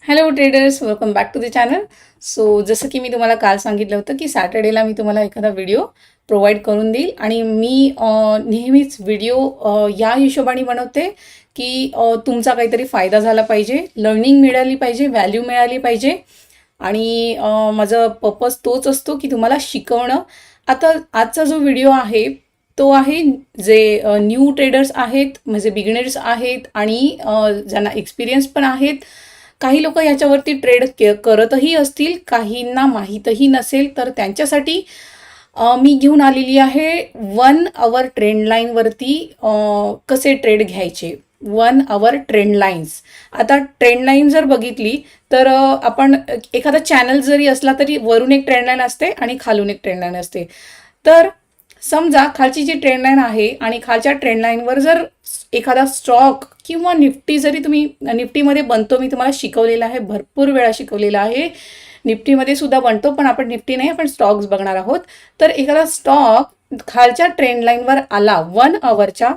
Hello traders, welcome back to the channel. So जसं की मी तुम्हाला काल सांगितलं होतं की सॅटर्डेला मी तुम्हाला एखादा व्हिडिओ प्रोव्हाइड करून देईल आणि मी नेहमीच व्हिडिओ या हिशोबाने बनवते की तुमचा काहीतरी फायदा झाला पाहिजे, लर्निंग मिळाली पाहिजे, व्हॅल्यू मिळाली पाहिजे आणि माझा पर्पज तोच असतो की तुम्हाला शिकवणं. आता आजचा जो व्हिडिओ आहे तो आहे जे न्यू ट्रेडर्स आहेत, म्हणजे बिगिनर्स आहेत आणि ज्यांना एक्सपिरियन्स पण आहेत. काही लोक याच्यावरती करतही असतील, काहींना माहीतही नसेल, तर त्यांच्यासाठी मी घेऊन आलेली आहे 1 आवर ट्रेंड लाईनवरती कसे ट्रेड घ्यायचे. 1 आवर ट्रेंड लाईन्स. आता ट्रेंड लाईन जर बघितली तर आपण एखादा चॅनल जरी असला तरी वरून एक ट्रेंड लाईन असते आणि खालून एक ट्रेंड लाईन असते. तर समजा खालची जी ट्रेंड लाईन आहे आणि खालच्या ट्रेंड लाईनवर जर एखादा स्टॉक किंवा निफ्टी जरी तुम्ही निफ्टीमध्ये बनतो, मी तुम्हाला शिकवलेलं आहे, भरपूर वेळा शिकवलेला आहे. निफ्टीमध्ये सुद्धा बनतो, पण आपण निफ्टी नाही, आपण स्टॉक्स बघणार आहोत. तर एखादा स्टॉक खालच्या ट्रेंड लाईनवर आला, 1 आवरच्या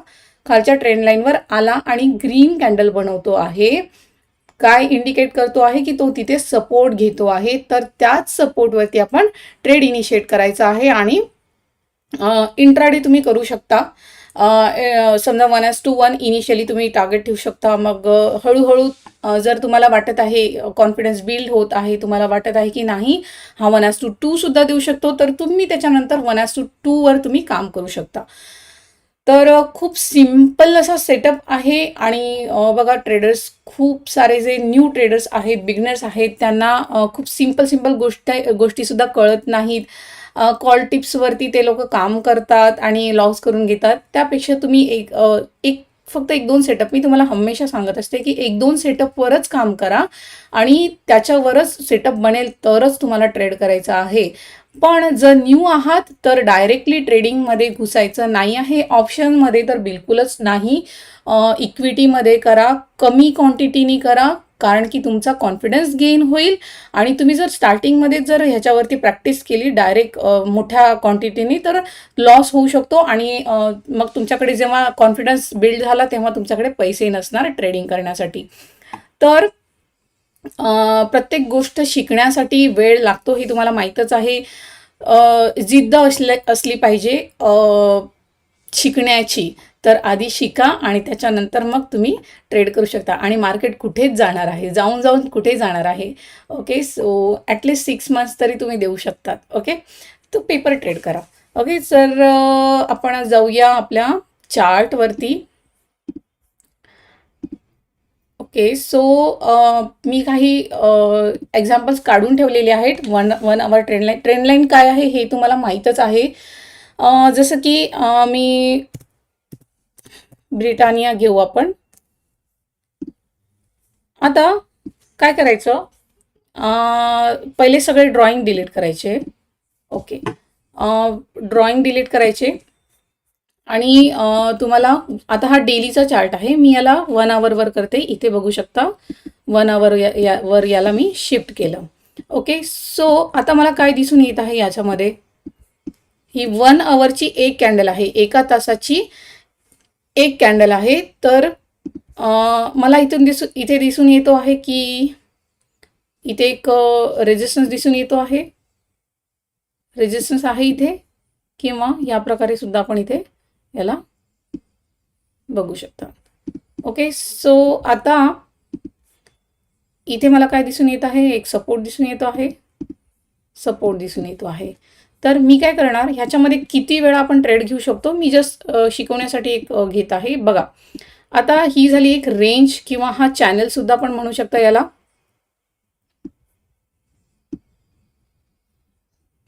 खालच्या ट्रेंड लाईनवर आला आणि ग्रीन कॅन्डल बनवतो आहे, काय इंडिकेट करतो आहे की तो तिथे सपोर्ट घेतो आहे. तर त्याच सपोर्टवरती आपण ट्रेड इनिशिएट करायचा आहे आणि इंट्राडे तुम्ही करू शकता. समजा 1:1 इनिशियली तुम्ही टार्गेट ठेवू शकता. मग हळूहळू जर तुम्हाला वाटत आहे, कॉन्फिडन्स बिल्ड होत आहे, तुम्हाला वाटत आहे की नाही हा 1:2 सुद्धा देऊ शकतो, तर तुम्ही त्याच्यानंतर 1:2 वर तुम्ही काम करू शकता. तर खूप सिम्पल असा सेटअप आहे आणि बघा ट्रेडर्स खूप सारे जे न्यू ट्रेडर्स आहेत, बिगनर्स आहेत, त्यांना खूप सिम्पल गोष्टीसुद्धा कळत नाहीत. कॉल टिप्सवरती ते लोक काम करतात आणि लॉस करून घेतात. त्यापेक्षा तुम्ही फक्त 1-2 सेटअप, मी तुम्हाला हमेशा सांगत असते की 1-2 सेटअपवरच काम करा आणि त्याच्यावरच सेटअप बनेल तरच तुम्हाला ट्रेड करायचा आहे. पण जर न्यू आहात तर डायरेक्टली ट्रेडिंगमध्ये घुसायचं नाही आहे. ऑप्शनमध्ये तर बिलकुलच नाही. इक्विटीमध्ये करा, कमी क्वांटिटीनी करा, कारण की तुमचा कॉन्फिडन्स गेन होईल. आणि तुम्ही जर स्टार्टिंगमध्ये जर ह्याच्यावरती प्रॅक्टिस केली डायरेक्ट मोठ्या क्वांटिटीनी, तर लॉस होऊ शकतो आणि मग तुमच्याकडे जेव्हा कॉन्फिडन्स बिल्ड झाला तेव्हा तुमच्याकडे पैसे नसणार ट्रेडिंग करण्यासाठी. तर प्रत्येक गोष्ट शिकण्यासाठी वेळ लागतो, हे तुम्हाला माहीतच आहे. जिद्द असली पाहिजे शिकण्याची. तर आधी शिका आणि त्याच्यानंतर मग तुम्ही ट्रेड करू शकता आणि मार्केट कुठेच जाणार आहे, जाऊन कुठे जाणार आहे. ओके, सो ॲटलिस्ट 6 मंथ्स तरी तुम्ही देऊ शकतात. ओके, तो पेपर ट्रेड करा. ओके, तर आपण जाऊया आपल्या चार्टवरती. ओके, सो मी काही एक्झाम्पल्स काढून ठेवलेले आहेत. 1 आवर ट्रेंड लाईन काय आहे हे तुम्हाला माहीतच आहे. जसं की मी ब्रिटानिया घेऊ आपण. आता काय करायचं, पहिले सगळे ड्रॉइंग डिलीट करायचे. ओके, ड्रॉइंग डिलीट करायचे आणि तुम्हाला आता हा डेलीचा चार्ट आहे, मी याला 1 आवरवर करते. इथे बघू शकता 1 आवर वर याला मी शिफ्ट केलं. ओके, सो आता मला काय दिसून येत आहे याच्यामध्ये, ही 1 आवरची एक कॅन्डल आहे, एका तासाची एक कॅन्डल आहे. तर मला इथे दिसून येतो आहे की इथे एक रेजिस्टन्स दिसून येतो आहे, रेजिस्टन्स आहे इथे, किंवा या प्रकारे सुद्धा आपण इथे याला बघू शकता. ओके, सो आता इथे मला काय दिसून येत आहे, एक सपोर्ट दिसून येतो आहे. तर मी काय करणार, ह्याच्यामध्ये किती वेळा आपण ट्रेड घेऊ शकतो मी जस्ट शिकवण्यासाठी एक घेत आहे. बघा, आता ही झाली एक रेंज किंवा हा चॅनल सुद्धा आपण म्हणू शकता याला.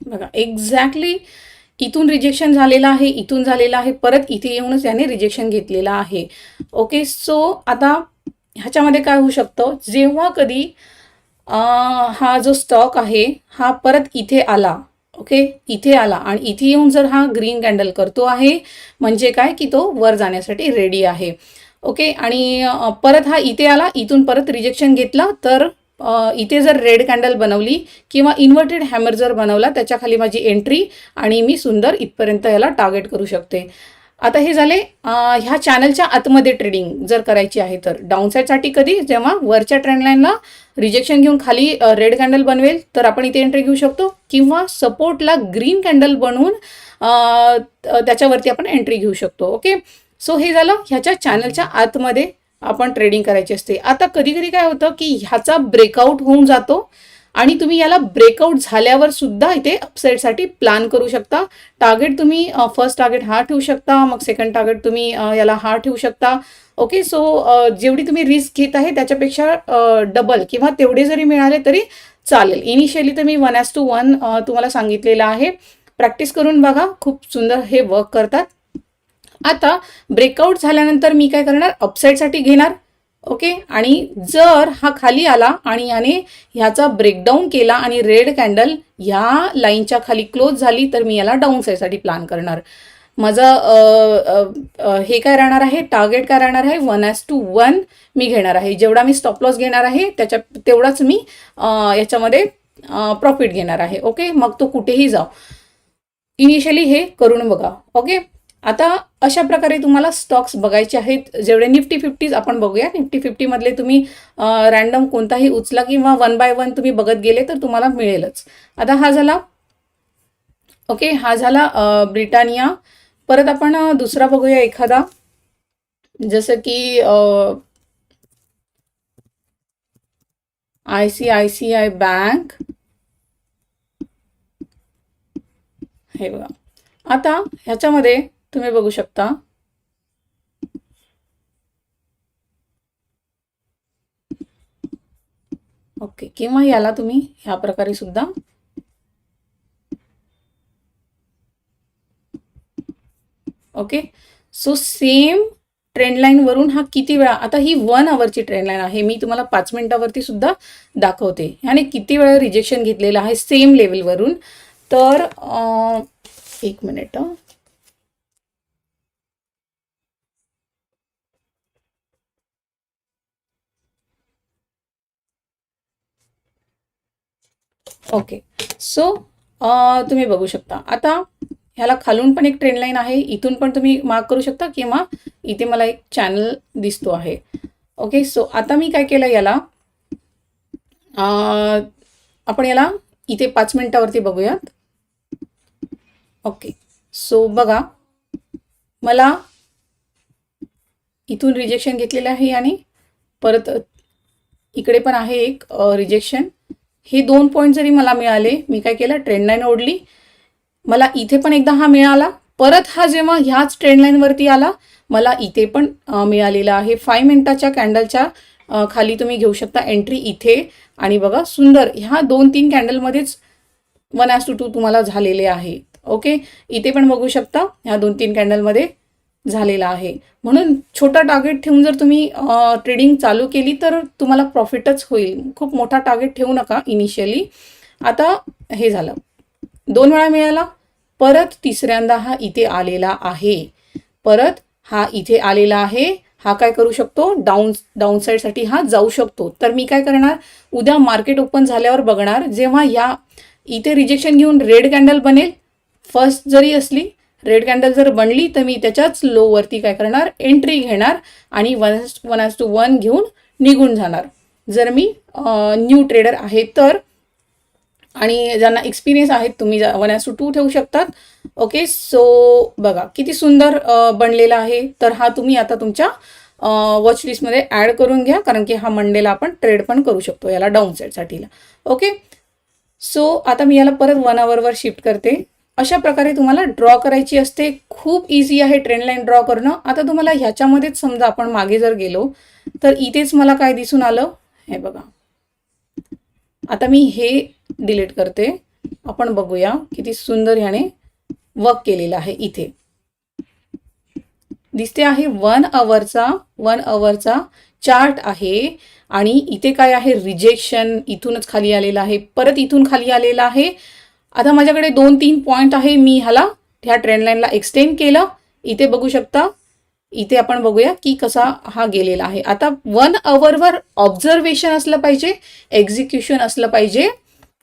बघा, एक्झॅक्टली इथून रिजेक्शन झालेलं आहे, इथून झालेलं आहे, परत इथे येऊनच याने रिजेक्शन घेतलेलं आहे. ओके, सो आता ह्याच्यामध्ये काय होऊ शकतं, जेव्हा कधी हा जो स्टॉक आहे हा परत इथे आला, ओके, इथे आला आणि इथे येऊन जर हा ग्रीन कॅन्डल करतो आहे, म्हणजे काय की तो वर जाण्यासाठी रेडी आहे. ओके, आणि परत हा इथे आला, इथून परत रिजेक्शन घेतला, तर इथे जर रेड कॅन्डल बनवली किंवा इन्व्हर्टेड हॅमर जर बनवला, त्याच्याखाली माझी एंट्री आणि मी सुंदर इथपर्यंत याला टार्गेट करू शकते. आता हे झाले ह्या चॅनलच्या आतमध्ये ट्रेडिंग जर करायची आहे तर. डाऊनसाईडसाठी कधी, जेव्हा वरच्या ट्रेंड लाईनला रिजेक्शन घेऊन खाली रेड कॅन्डल बनवेल तर आपण इथे एंट्री घेऊ शकतो, किंवा सपोर्टला ग्रीन कॅन्डल बनवून त्याच्यावरती आपण एंट्री घेऊ शकतो. ओके, सो हे झालं ह्याच्या चॅनलच्या आतमध्ये आपण ट्रेडिंग करायची असते. आता कधी कधी काय होतं की ह्याचा ब्रेकआउट होऊन जातो आणि तुम्ही याला ब्रेकआउट झाल्यावर सुद्धा इथे अपसाईडसाठी प्लॅन करू शकता. टार्गेट तुम्ही फर्स्ट टार्गेट हा ठेवू शकता, मग सेकंड टार्गेट तुम्ही याला हा ठेवू शकता. ओके, सो जेवढी तुम्ही रिस्क घेत आहे त्याच्यापेक्षा डबल किंवा तेवढे जरी मिळाले तरी चालेल. इनिशियली तर मी 1:1 तुम्हाला सांगितलेलं आहे. प्रॅक्टिस करून बघा, खूप सुंदर हे वर्क करतात. आता ब्रेकआउट झाल्यानंतर मी काय करणार, अपसाईडसाठी घेणार. ओके, आणि जर हा खाली आला आणि याने ह्याचा ब्रेकडाऊन केला आणि रेड कॅन्डल ह्या लाईनच्या खाली क्लोज झाली तर मी याला डाऊन साईडसाठी प्लॅन करणार. माझं हे काय राहणार आहे, टार्गेट काय राहणार आहे, 1:1 मी घेणार आहे. जेवढा मी स्टॉप लॉस घेणार आहे तेवढाच मी याच्यामध्ये प्रॉफिट घेणार आहे. ओके, मग तो कुठेही जाऊ. इनिशियली हे करून बघा. ओके, आता अशा प्रकारे तुम्हाला स्टॉक्स बघायचे आहेत. जेवढे निफ्टी 50 आपण बघूया. निफ्टी 50 मधले तुम्ही रॅन्डम कोणताही उचला किंवा 1 बाय 1 तुम्ही बघत गेले तर तुम्हाला मिळेलच. आता हा झाला. ओके, हा झाला ब्रिटानिया. परत आपण दुसरा बघूया एखादा, जसं की ICICI बँक. हे बघा, आता ह्याच्यामध्ये तुम्ही बघू शकता ओके, किंवा याला तुम्ही ह्या प्रकारे सुद्धा okay. So same trend line वरून हा किती वेळा, आता ही 1 आवरची ट्रेंड लाईन आहे, मी तुम्हाला 5 मिनिटावरती सुद्धा दाखवते. ह्याने किती वेळा रिजेक्शन घेतलेलं आहे सेम लेवलवरून. तर 1 मिनिट. ओके, सो तुम्ही बघू शकता. आता ह्याला खालून पण एक ट्रेंड लाईन आहे, इथून पण तुम्ही मार्क करू शकता, किंवा इथे मला एक चॅनल दिसतो आहे. ओके, सो आता मी काय केलं, याला आपण याला इथे 5 मिनिटावरती बघूयात. ओके, सो बघा, मला इथून रिजेक्शन घेतलेलं आहे आणि परत इकडे पण आहे एक रिजेक्शन. हे 2 पॉईंट जरी मला मिळाले, मी काय केलं, ट्रेंड लाईन ओढली, मला इथे पण एकदा हा मिळाला. परत हा जेव्हा ह्याच ट्रेंड लाईनवरती आला, मला इथे पण मिळालेला आहे. 5 मिनिटाच्या कॅन्डलच्या खाली तुम्ही घेऊ शकता एंट्री इथे. आणि बघा, सुंदर ह्या 2-3 कॅन्डलमध्येच 1:2 तुम्हाला झालेले आहेत. ओके, इथे पण बघू शकता ह्या 2-3 कॅन्डलमध्ये झालेला आहे. म्हणून छोटा टार्गेट ठेवून जर तुम्ही ट्रेडिंग चालू केली तर तुम्हाला प्रॉफिटच होईल. खूप मोठा टार्गेट ठेवू नका इनिशियली. आता हे झालं, 2 वेळा मिळाला, परत तिसऱ्यांदा हा इथे आलेला आहे, परत हा इथे आलेला आहे. हा काय करू शकतो, डाऊन साईडसाठी हा जाऊ शकतो. तर मी काय करणार, उद्या मार्केट ओपन झाल्यावर बघणार, जेव्हा या इथे रिजेक्शन घेऊन रेड कॅन्डल बनेल, फर्स्ट जरी असली रेड कॅन्डल जर बनली तर मी त्याच्याच लोवरती काय करणार, एंट्री घेणार आणि 1:1 घेऊन निघून जाणार. जर मी न्यू ट्रेडर आहे तर, आणि ज्यांना एक्सपिरियन्स आहेत तुम्ही 1:2 ठेवू शकतात. ओके, सो बघा किती सुंदर बनलेला आहे. तर हा तुम्ही आता तुमच्या वॉच लिस्टमध्ये ॲड करून घ्या, कारण की हा मंडेला आपण ट्रेड पण करू शकतो याला डाऊन साईडसाठीला. ओके, सो आता मी याला परत 1 आवरवर शिफ्ट करते. अशा प्रकारे तुम्हाला ड्रॉ करायची असते. खूप इझी आहे ट्रेंड लाईन ड्रॉ करणं. आता तुम्हाला ह्याच्यामध्येच समजा आपण मागे जर गेलो तर इथेच मला काय दिसून आलं, हे बघा. आता मी हे डिलीट करते. आपण बघूया किती सुंदर ह्याने वर्क केलेलं आहे. इथे दिसते आहे 1 आवरचा चार्ट आहे, आणि इथे काय आहे, रिजेक्शन इथूनच खाली आलेलं आहे, परत इथून खाली आलेलं आहे. आता माझ्याकडे 2-3 पॉईंट आहे, मी ह्या ट्रेंड लाईनला एक्सटेंड केलं. इथे बघू शकता, इथे आपण बघूया की कसा हा गेलेला आहे. आता 1 आवरवर ऑब्झर्वेशन असलं पाहिजे, एक्झिक्युशन असलं पाहिजे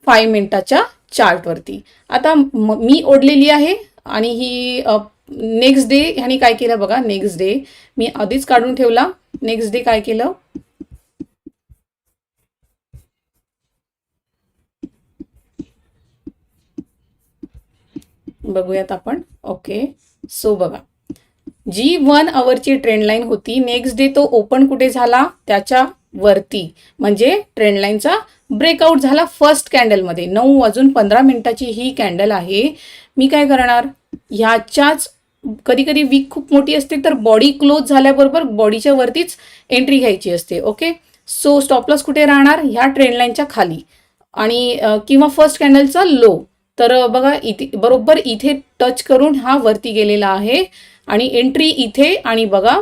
5 मिनिटाच्या चार्टवरती. आता मी ओढलेली आहे आणि ही नेक्स्ट डे ह्याने काय केलं बघा, नेक्स्ट डे मी आधीच काढून ठेवला. नेक्स्ट डे काय केलं, बघूयात आपण. ओके, सो बघा, जी 1 आवरची ट्रेंड लाईन होती, नेक्स्ट डे तो ओपन कुठे झाला, त्याच्या वरती, म्हणजे ट्रेंड लाईनचा ब्रेकआउट झाला फर्स्ट कॅन्डलमध्ये. 9:15 ही कॅन्डल आहे. मी काय करणार, ह्याच्याच कधी कधी वीक खूप मोठी असते, तर बॉडी क्लोज झाल्याबरोबर बॉडीच्या वरतीच एंट्री घ्यायची असते. ओके, सो स्टॉप लॉस कुठे राहणार, ह्या ट्रेंड लाईनच्या खाली आणि किंवा फर्स्ट कॅन्डलचा लो. तर बघा इथे बरोबर इथे टच करून हा वरती गेलेला आहे आणि एंट्री इथे आणि बघा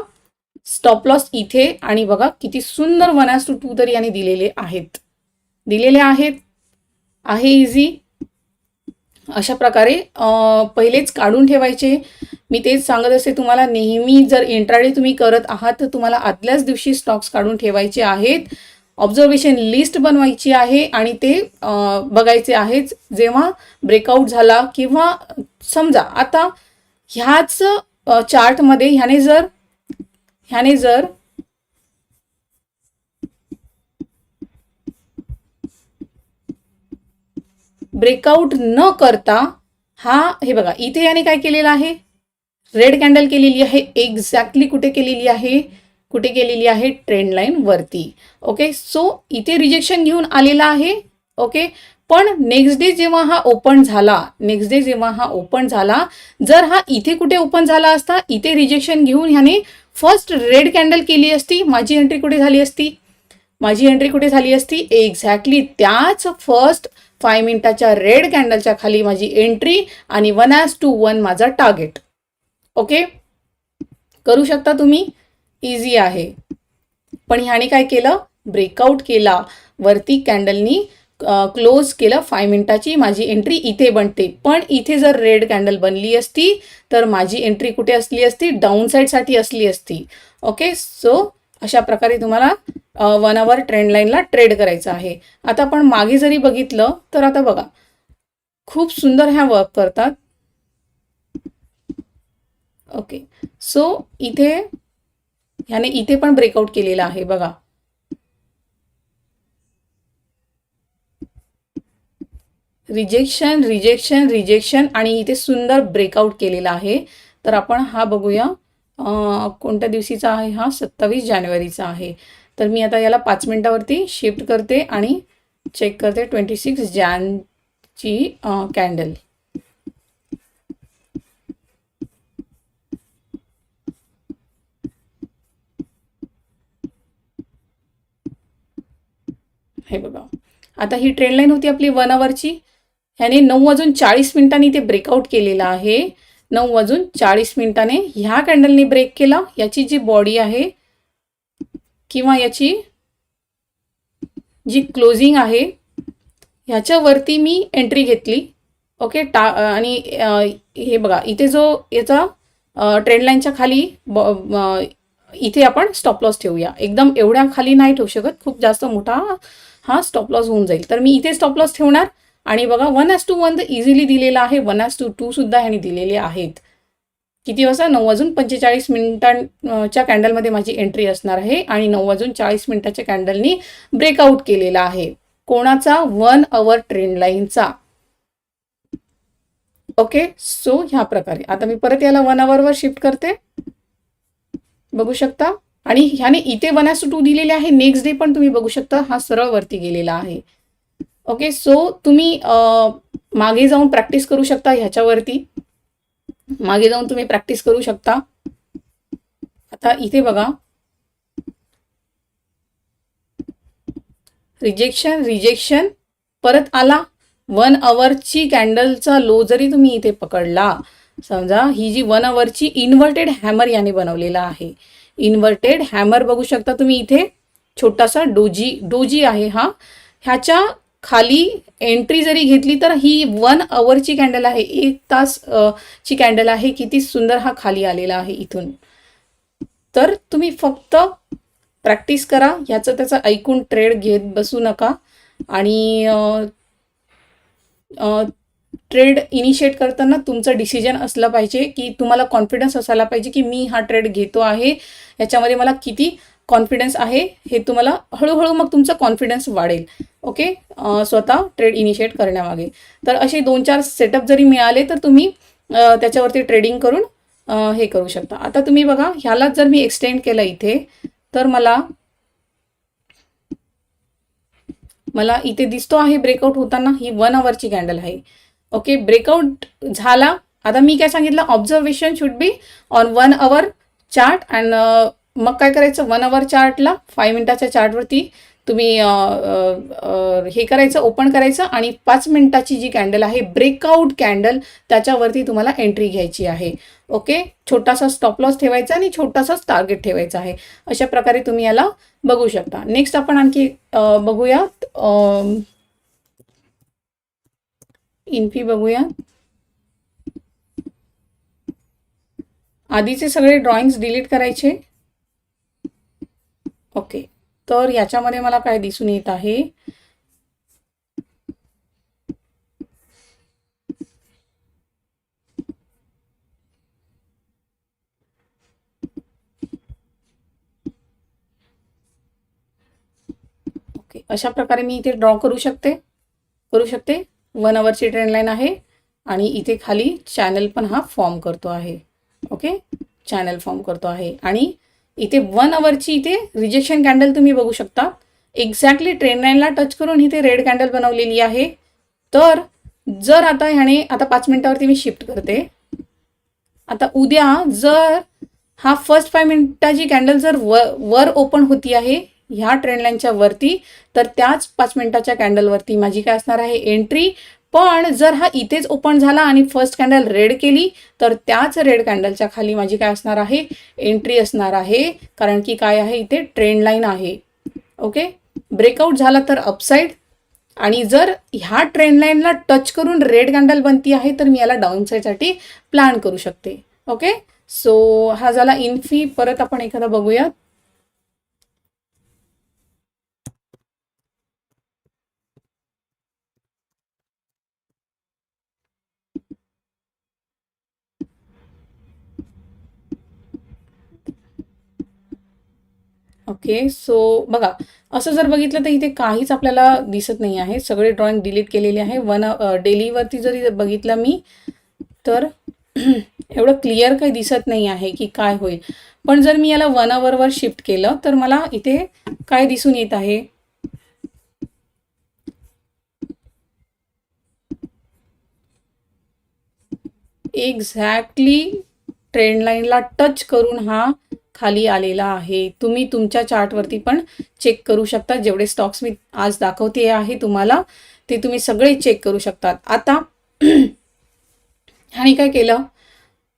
स्टॉप लॉस इथे आणि बघा किती सुंदर 1:2 तरी याने दिलेले आहेत. आहे इझी. अशा प्रकारे पहिलेच काढून ठेवायचे. मी तेच सांगत असते तुम्हाला, नेहमी जर इंट्राडे तुम्ही करत आहात तर तुम्हाला आदल्याच दिवशी स्टॉक्स काढून ठेवायचे आहेत. ऑब्झर्वेशन लिस्ट बनवायची आहे आणि ते बघायचे आहेत. जेव्हा ब्रेकआउट झाला किंवा समजा आता ह्याच चार्टमध्ये ह्याने जर ब्रेकआउट न करता हे बघा इथे याने काय केलेलं आहे, रेड कॅन्डल केलेली आहे. एक्झॅक्टली कुठे केलेली आहे, ट्रेंड लाईन वरती. ओके, सो इथे रिजेक्शन घेऊन आलेला आहे. ओके, पण नेक्स्ट डे जेव्हा हा ओपन झाला, जर हा इथे कुठे ओपन झाला असता, इथे रिजेक्शन घेऊन ह्याने फर्स्ट रेड कॅन्डल केली असती, माझी एंट्री कुठे झाली असती, एक्झॅक्टली त्याच फर्स्ट 5 मिनिटाच्या रेड कॅन्डलच्या खाली माझी एंट्री आणि 1:1 माझा टार्गेट. ओके, करू शकता तुम्ही, इझी आहे. पण ह्याने काय केलं, ब्रेकआउट केला, वरती कॅन्डलनी क्लोज केलं 5 मिनिटाची, माझी एंट्री इथे बनते. पण इथे जर रेड कॅन्डल बनली असती तर माझी एंट्री कुठे असली असती, डाऊन साईडसाठी असली असती. ओके, सो अशा प्रकारे तुम्हाला 1 आवर ट्रेंड लाईनला ट्रेड करायचं आहे. आता आपण मागे जरी बघितलं तर आता बघा खूप सुंदर ह्या वर्क करतात. ओके, सो ह्याने इथे पण ब्रेकआउट केलेला आहे बघा. रिजेक्शन आणि इथे सुंदर ब्रेकआउट केलेला आहे. तर आपण हा बघूया कोणत्या दिवशीचा आहे, हा 27 जानेवारीचा आहे. तर मी आता याला 5 मिनिटावरती शिफ्ट करते आणि चेक करते 26 जानेची कॅन्डल. हे बघा, आता ही ट्रेंड लाईन होती आपली 1 आवरची. ह्याने 9:40 ते ब्रेकआउट केलेला आहे. 9:40 ह्या कॅन्डलने ब्रेक केला. याची जी बॉडी आहे किंवा याची जी क्लोजिंग आहे ह्याच्यावरती मी एंट्री घेतली. ओके, आणि हे बघा इथे जो याचा ट्रेंड लाईनच्या खाली इथे आपण स्टॉप लॉस ठेवूया. एकदम एवढ्या खाली नाही ठेवू शकत, खूप जास्त मोठा हा स्टॉप लॉस होऊन जाईल. तर मी इथे स्टॉप लॉस ठेवणार आणि बघा 1:1 इझिली दिलेला आहे. 1:2 सुद्धा ह्याने दिलेले आहेत. किती वाजता, 9:45 कॅन्डलमध्ये माझी एंट्री असणार आहे आणि 9:40 कॅन्डलनी ब्रेकआउट केलेला आहे. कोणाचा, 1 आवर ट्रेंड लाईनचा. ओके, सो ह्या प्रकारे आता मी परत याला 1 आवरवर शिफ्ट करते, बघू शकता. आणि ह्याने इथे 1:2 दिलेले आहे. नेक्स्ट डे पण तुम्ही बघू शकता हा सरळ वरती गेलेला आहे. ओके, सो तुम्ही मागे जाऊन प्रॅक्टिस करू शकता, ह्याच्यावरती मागे जाऊन तुम्ही प्रॅक्टिस करू शकता. आता इथे बघा रिजेक्शन परत आला. 1 आवरची कॅन्डलचा लो जरी तुम्ही इथे पकडला, समजा ही जी 1 आवरची इन्व्हर्टेड हॅमर याने बनवलेला आहे. इन्व्हर्टेड हॅमर बघू शकता तुम्ही इथे, छोटासा डोजी आहे हा. ह्याच्या खाली एंट्री जरी घेतली तर ही 1 आवरची कॅन्डल आहे, 1 तास ची कॅन्डल आहे. किती सुंदर हा खाली आलेला आहे इथून. तर तुम्ही फक्त प्रॅक्टिस करा, ह्याचं त्याचं ऐकून ट्रेड घेत बसू नका. आणि ट्रेड इनिशिएट करताना तुमचं डिसिजन असलं पाहिजे, की तुम्हाला कॉन्फिडन्स असायला पाहिजे, की मी हा ट्रेड घेतो आहे, याच्यामध्ये मला किती कॉन्फिडन्स आहे, हे तुम्हाला हळूहळू मग तुमचं कॉन्फिडन्स वाढेल. ओके, स्वतः ट्रेड इनिशिएट करण्यामागे. तर असे 2-4 सेटअप जरी मिळाले तर तुम्ही त्याच्यावरती ट्रेडिंग करून हे करू शकता. आता तुम्ही बघा, ह्यालाच जर मी एक्सटेंड केलं इथे, तर मला इथे दिसतो आहे ब्रेकआउट होताना, ही 1 आवरची कॅन्डल आहे. ओके, ब्रेकआउट झाला. आता मी काय सांगितलं, observation should be on 1 our chart. And मग काय करायचं, 1 आवर चार्टला 5 मिनिटाच्या चार्टवरती तुम्ही हे करायचं, ओपन करायचं आणि 5 मिनिटाची जी कॅन्डल आहे ब्रेकआउट कॅन्डल, त्याच्यावरती तुम्हाला एंट्री घ्यायची आहे. ओके, छोटासा स्टॉप लॉस ठेवायचा आणि छोटासाच टार्गेट ठेवायचा आहे. अशा प्रकारे तुम्ही याला बघू शकता. नेक्स्ट आपण आणखी बघूयात, इन्फी बघूया. आधीचे सगळे ड्रॉइंग्स डिलीट करायचे. ओके, तर याच्यामध्ये मला काय दिसून येत आहे, ओके, अशा प्रकारे मी इथे ड्रॉ करू शकते. 1 आवरची ट्रेंड लाईन आहे आणि इथे खाली चॅनल पण हा फॉर्म करतो आहे. ओके, चॅनल फॉर्म करतो आहे आणि इथे 1 आवरची इथे रिजेक्शन कॅन्डल तुम्ही बघू शकता. एक्झॅक्टली ट्रेंड लाईनला टच करून इथे रेड कॅन्डल बनवलेली आहे. तर जर आता ह्याने, आता 5 मिनिटावरती मी शिफ्ट करते. आता उद्या जर हा फर्स्ट 5 मिनिटाची कॅन्डल जर वर ओपन होती आहे ह्या ट्रेंड लाईनच्या वरती, तर त्याच 5 मिनिटाच्या कॅन्डलवरती माझी काय असणार आहे, एंट्री. पण जर हा इथेच ओपन झाला आणि फर्स्ट कॅन्डल रेड केली, तर त्याच रेड कॅन्डलच्या खाली माझी काय असणार आहे, एंट्री असणार आहे. कारण की काय आहे, इथे ट्रेंड लाईन आहे. ओके, ब्रेकआउट झाला तर अपसाईड, आणि जर ह्या ट्रेंड लाईनला टच करून रेड कॅन्डल बनती आहे तर मी याला डाऊन साईडसाठी प्लॅन करू शकते. ओके, सो हा झाला इन्फी. परत आपण एखादा बघूया. ओके, सो बघा, असं जर बघितलं तर इथे काहीच आपल्याला दिसत नाही आहे. सगळे ड्रॉइंग डिलीट केलेले आहे. डेलीवरती जरी बघितलं मी, तर एवढं क्लिअर काही दिसत नाही आहे की काय होईल. पण जर मी याला 1 आवरवर शिफ्ट केलं तर मला इथे काय दिसून येत आहे, एक्झॅक्टली ट्रेंड लाईनला टच करून हा खाली आलेला आहे. तुम्ही तुमच्या चार्टवरती पण चेक करू शकता. जेवढे स्टॉक्स मी आज दाखवते आहे तुम्हाला, ते तुम्ही सगळे चेक करू शकतात. आता ह्याने काय केलं,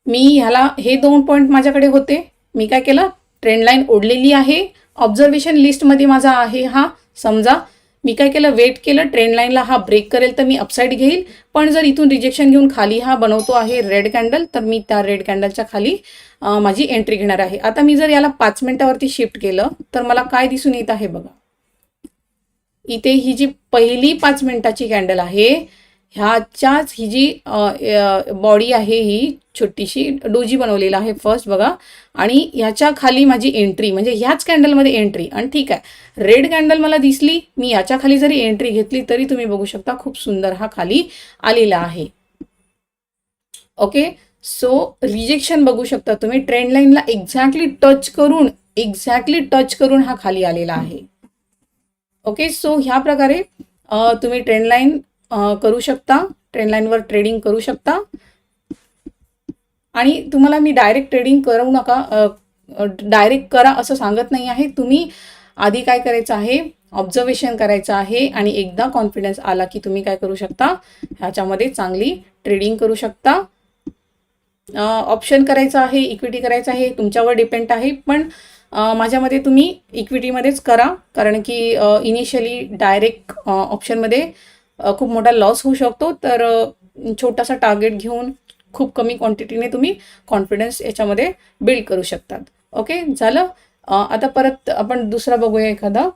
मी ह्याला, हे 2 पॉईंट माझ्याकडे होते, मी काय केलं, ट्रेंड लाईन ओढलेली आहे, ऑब्झर्वेशन लिस्टमध्ये माझा आहे हा, समजा मी काय केलं, वेट केलं, ट्रेंड लाईनला हा ब्रेक करेल तर मी अपसाईड घेईल. पण जर इथून रिजेक्शन घेऊन खाली हा बनवतो आहे रेड कॅन्डल, तर मी त्या रेड कॅन्डलच्या खाली माझी एंट्री घेणार आहे. आता मी जर याला 5 मिनिटावरती शिफ्ट केलं तर मला काय दिसून येत आहे बघा, इथे ही जी पहिली 5 मिनिटाची कॅन्डल आहे, ह्याच्याच ही जी बॉडी आहे, ही छोटीशी डोजी बनवलेला आहे फर्स्ट बघा, आणि ह्याच्या खाली माझी एंट्री, म्हणजे ह्याच कॅन्डलमध्ये एंट्री. आणि ठीक आहे, रेड कॅन्डल मला दिसली, मी याच्या खाली जरी एंट्री घेतली तरी तुम्ही बघू शकता खूप सुंदर हा खाली आलेला आहे. ओके, सो रिजेक्शन बघू शकता तुम्ही, ट्रेंड लाईनला एक्झॅक्टली टच करून हा खाली आलेला आहे. ओके, सो ह्या प्रकारे तुम्ही ट्रेंड लाईन करू शकता, ट्रेंड लाईनवर ट्रेडिंग करू शकता. आणि तुम्हाला मी डायरेक्ट ट्रेडिंग करू नका, डायरेक्ट करा असं सांगत नाही आहे. तुम्ही आधी काय करायचं आहे, ऑब्झर्वेशन करायचं आहे, आणि एकदा कॉन्फिडन्स आला की तुम्ही काय करू शकता, ह्याच्यामध्ये चांगली ट्रेडिंग करू शकता. ऑप्शन करायचं आहे, इक्विटी करायचं आहे, तुमच्यावर डिपेंड आहे. पण माझ्यामध्ये तुम्ही इक्विटीमध्येच करा, कारण की इनिशियली डायरेक्ट ऑप्शनमध्ये खूप मोठा लॉस होऊ शकतो. तर छोटासा टार्गेट घेऊन खूप कमी क्वांटिटीने तुम्ही कॉन्फिडन्स याच्यामध्ये बिल्ड करू शकतात. ओके, झालं. आता परत आपण दुसरा बघूया एखादा.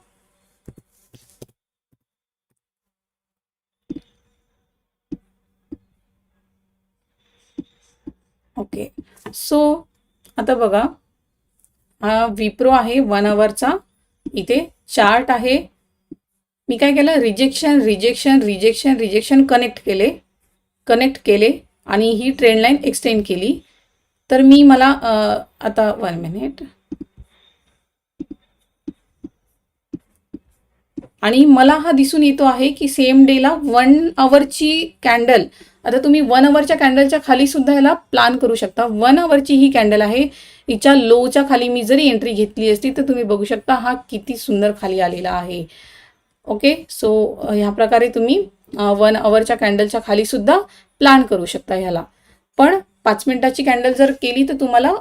ओके. सो आता बघा, हा विप्रो आहे 1 आवरचा. इथे चार्ट आहे. मी काय केलं, rejection rejection rejection rejection connect केले आणि ही ट्रेंड लाईन एक्सटेंड केली. तर मी मला आता 1 मिनिट, आणि मला हा दिसून येतो आहे की सेम डेला 1 आवरची कॅन्डल, आता तुम्ही 1 आवरच्या कॅन्डलच्या खाली सुद्धा याला प्लान करू शकता. 1 आवरची ही कॅन्डल आहे, हिच्या लोच्या खाली मी जरी एंट्री घेतली असती तर तुम्ही बघू शकता हा किती सुंदर खाली आलेला आहे. ओके. सो ह्या प्रकारे तुम्ही 1 आवरच्या कॅन्डलच्या खाली सुद्धा प्लान करू शकता ह्याला. पण 5 मिनिटाची कॅन्डल जर केली तर तुम्हाला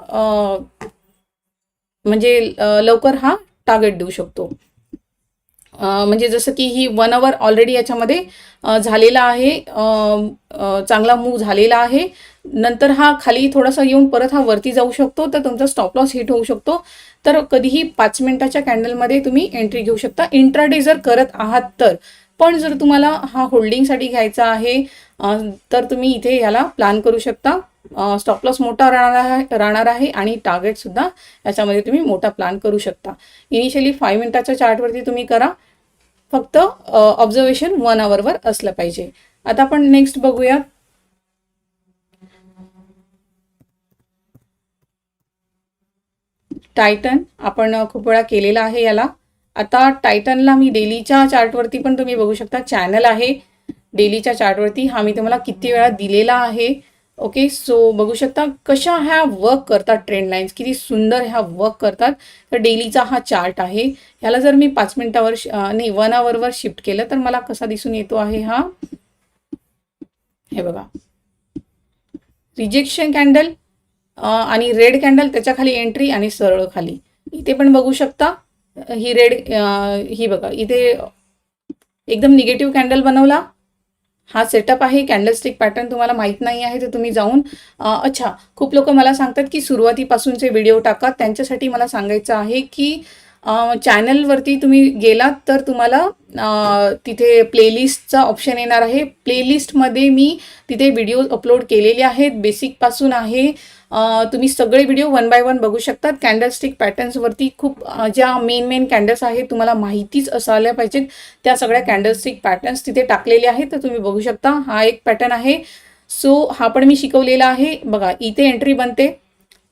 म्हणजे लवकर हा टार्गेट देऊ शकतो. म्हणजे जसं की ही 1 आवर ऑलरेडी याच्यामध्ये झालेला आहे, चांगला मूव झालेला आहे. नंतर हा खाली थोडासा येऊन परत हा वरती जाऊ शकतो, तर तुमचा स्टॉप लॉस हिट होऊ शकतो. तर कधीही 5 मिनिटाच्या कॅन्डलमध्ये तुम्ही एंट्री घेऊ शकता इंट्राडे जर करत आहात तर. पण जर तुम्हाला हा होल्डिंगसाठी घ्यायचा आहे तर तुम्ही इथे याला प्लॅन करू शकता. स्टॉप लॉस मोठा राहणार आहे आणि टार्गेट सुद्धा याच्यामध्ये तुम्ही मोठा प्लॅन करू शकता. इनिशियली 5 मिनिटाच्या चार्टवरती तुम्ही करा, फक्त ऑब्झर्वेशन 1 आवरवर असलं पाहिजे. आता आपण नेक्स्ट बघूया. टायटन आपण खूप वेळा केलेला आहे याला. आता टायटनला मी डेलीच्या चार्टवरती पण तुम्ही बघू शकता, चॅनल आहे डेलीच्या चार्टवरती, हा मी तुम्हाला किती वेळा दिलेला आहे. ओके. सो बघू शकता कशा ह्या वर्क करतात, ट्रेंड लाईन्स किती सुंदर ह्या वर्क करतात. तर डेलीचा हा चार्ट आहे. ह्याला जर मी 5 मिनिटावर नाही 1 आवरवर शिफ्ट केलं तर मला कसा दिसून येतो आहे हा, हे बघा, रिजेक्शन कॅन्डल आणि रेड कॅन्डल, त्याच्या खाली एंट्री आणि सरळ खाली. इथे पण बघू शकता ही रेड, ही बघा इथे एकदम निगेटिव्ह कॅन्डल बनवला. हा सेटअप आहे. कॅन्डलस्टिक पॅटर्न तुम्हाला माहीत नाही आहे तर तुम्ही जाऊन अच्छा, खूप लोक मला सांगतात की सुरुवातीपासूनचे व्हिडिओ टाका. त्यांच्यासाठी मला सांगायचं आहे की चॅनलवरती तुम्ही गेलात तर तुम्हाला तिथे प्लेलिस्टचा ऑप्शन येणार आहे. प्लेलिस्टमध्ये मी तिथे व्हिडिओ अपलोड केलेले आहेत, बेसिकपासून आहे. तुम्ही सगळे व्हिडिओ 1 बाय 1 बघू शकतात. कॅन्डलस्टिक पॅटर्न्सवरती खूप ज्या मेन कॅन्डल्स आहेत तुम्हाला माहितीच असायला पाहिजेत, त्या सगळ्या कॅन्डलस्टिक पॅटर्न्स तिथे टाकलेले आहेत, तर तुम्ही बघू शकता. हा एक पॅटर्न आहे. सो हा पण मी शिकवलेला आहे. बघा इथे एंट्री बनते,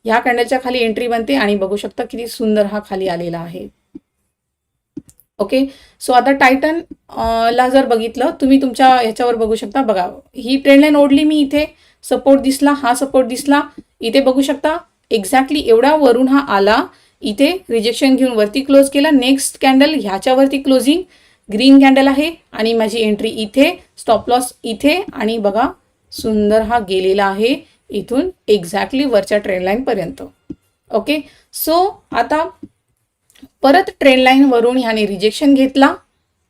ह्या कॅन्डलच्या खाली एंट्री बनते आणि बघू शकता किती सुंदर हा खाली आलेला आहे. ओके. सो आता टायटन ला जर बघितलं तुम्ही तुमच्या ह्याच्यावर बघू शकता. बघा ही ट्रेंड लाईन ओढली मी, इथे सपोर्ट दिसला, हा सपोर्ट दिसला, इथे बघू शकता एक्झॅक्टली एवढ्या वरून हा आला, इथे रिजेक्शन घेऊन वरती क्लोज केला. नेक्स्ट कॅन्डल ह्याच्यावरती क्लोजिंग, ग्रीन कॅन्डल आहे आणि माझी एंट्री इथे, स्टॉप लॉस इथे, आणि बघा सुंदर हा गेलेला आहे इथून एक्झॅक्टली वरच्या ट्रेंड लाईन पर्यंत. ओके. सो आता परत ट्रेंड लाईन वरून ह्याने रिजेक्शन घेतला,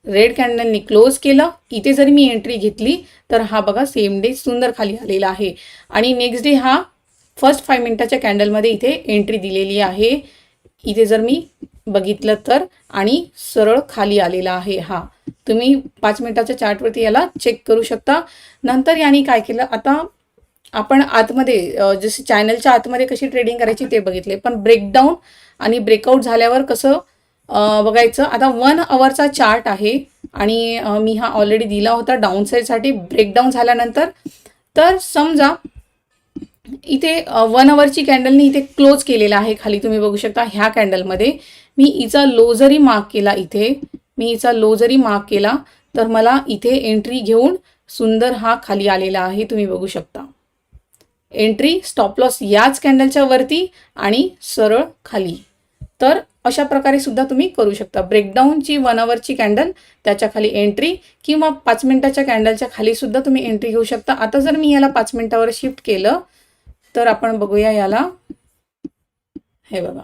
रेड कॅन्डलनी क्लोज केलं. इथे जरी मी एंट्री घेतली तर हा बघा सेम डे सुंदर खाली आलेला आहे. आणि नेक्स्ट डे हा फर्स्ट 5 मिनिटाच्या कॅन्डलमध्ये इथे एंट्री दिलेली आहे. इथे जर मी बघितलं तर, आणि सरळ खाली आलेला आहे. हा तुम्ही 5 मिनिटाच्या चार्टवरती याला चेक करू शकता. नंतर याने काय केलं, आता आपण आतमध्ये जसे चॅनलच्या आतमध्ये कशी ट्रेडिंग करायची ते बघितले, पण ब्रेकडाऊन आणि ब्रेकआउट झाल्यावर कसं बघायचं. आता 1 आवरचा चार्ट आहे आणि मी हा ऑलरेडी दिला होता डाऊन साईडसाठी. ब्रेकडाऊन झाल्यानंतर तर समजा इथे 1 आवरची कॅन्डलनी इथे क्लोज केलेला आहे खाली, तुम्ही बघू शकता. ह्या कॅन्डलमध्ये मी हिचा लो जरी मार्क केला, इथे मी हिचा लो जरी मार्क केला तर मला इथे एंट्री घेऊन सुंदर हा खाली आलेला आहे, तुम्ही बघू शकता. एंट्री, स्टॉप लॉस याच कॅन्डलच्या वरती आणि सरळ खाली. तर अशा प्रकारे सुद्धा तुम्ही करू शकता. ब्रेकडाऊनची 1 आवरची कॅन्डल, त्याच्या खाली एंट्री, किंवा 5 मिनिटाच्या कॅन्डलच्या खाली सुद्धा तुम्ही एंट्री घेऊ शकता. आता जर मी याला 5 मिनिटावर शिफ्ट केलं तर आपण बघूया याला. हे बघा,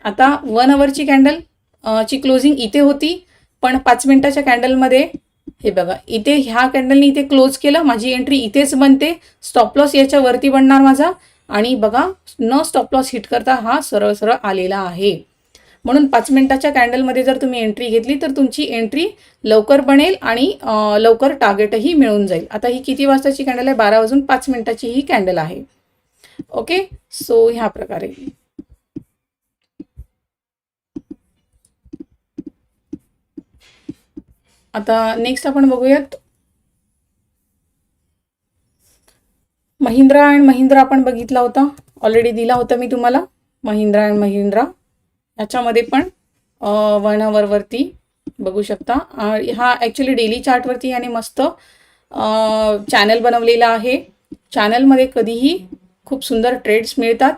आता 1 आवरची कॅन्डल ची क्लोजिंग इथे होती, पण 5 मिनिटाच्या कॅन्डलमध्ये हे बघा इथे ह्या कॅन्डलनी इथे क्लोज केलं, माझी एंट्री इथेच बनते, स्टॉप लॉस याच्या वरती बनणार माझा, आणि बघा न स्टॉप लॉस हिट करता हा सरळ सरळ आलेला आहे. म्हणून 5 मिनिटाच्या कॅन्डलमध्ये जर तुम्ही एंट्री घेतली तर तुमची एंट्री लवकर बनेल आणि लवकर टार्गेटही मिळून जाईल. आता ही किती वाजताची कॅन्डल आहे, 12 वाजून 5 मिनिटाची ही कॅन्डल आहे. ओके, सो ह्या प्रकारे. आता नेक्स्ट आपण बघूयात महिंद्रा अँड महिंद्रा. आपण बघितला होता, ऑलरेडी दिला होता मी तुम्हाला महिंद्रा अँड महिंद्रा. याच्यामध्ये पण 1 आवरवरती बघू शकता. हा ॲक्च्युली डेली चार्टवरती याने मस्त चॅनल बनवलेला आहे. चॅनलमध्ये कधीही खूप सुंदर ट्रेड्स मिळतात.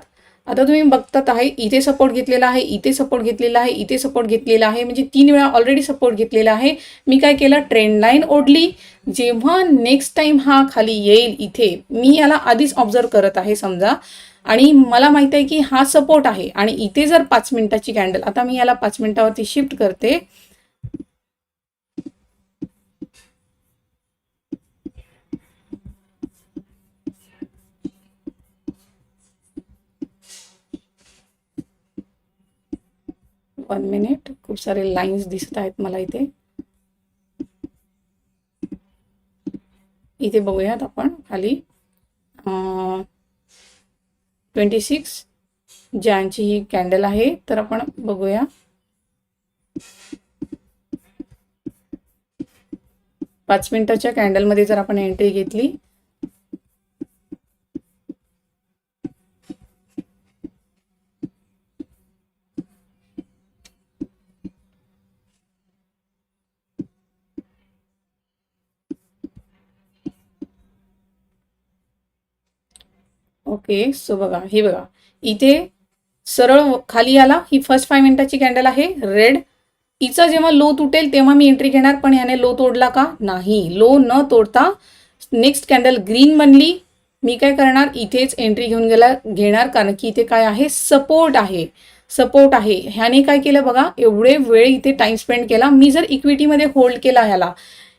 आता तुम्ही बघतात आहे, इथे सपोर्ट घेतलेला आहे, इथे सपोर्ट घेतलेला आहे, इथे सपोर्ट घेतलेला आहे, म्हणजे 3 वेळा ऑलरेडी सपोर्ट घेतलेला आहे. मी काय केलं, ट्रेंड लाईन ओढली. जेव्हा नेक्स्ट टाइम हा खाली येईल इथे, मी याला आधीच ऑब्झर्व करत आहे समजा, आणि मला माहिती आहे की हा सपोर्ट आहे. आणि इथे जर 5 मिनिटाची कॅन्डल, आता मी याला 5 मिनिटावरती शिफ्ट करते. वन मिनिट, खूप सारे लाईन्स दिसत आहेत मला इथे. इथे बघूयात आपण खाली 26 जानेची ही कॅन्डल आहे. तर आपण बघूया, 5 मिनिटाच्या कॅन्डलमध्ये जर आपण एंट्री घेतली, ओके. सो बघा, हे बघा इथे सरळ खाली आला. ही फर्स्ट 5 मिनिटाची कॅन्डल आहे रेड. हिचा जेव्हा लो तुटेल तेव्हा मी एंट्री घेणार, पण याने लो तोडला का? नाही. लो न तोडता नेक्स्ट कॅन्डल ग्रीन बनली. मी काय करणार, इथेच एंट्री घेणार, कारण की इथे काय आहे, सपोर्ट आहे. सपोर्ट आहे. ह्याने काय केलं बघा, एवढे वेळ इथे टाइम स्पेंड केला. मी जर इक्विटीमध्ये होल्ड केला, ह्याला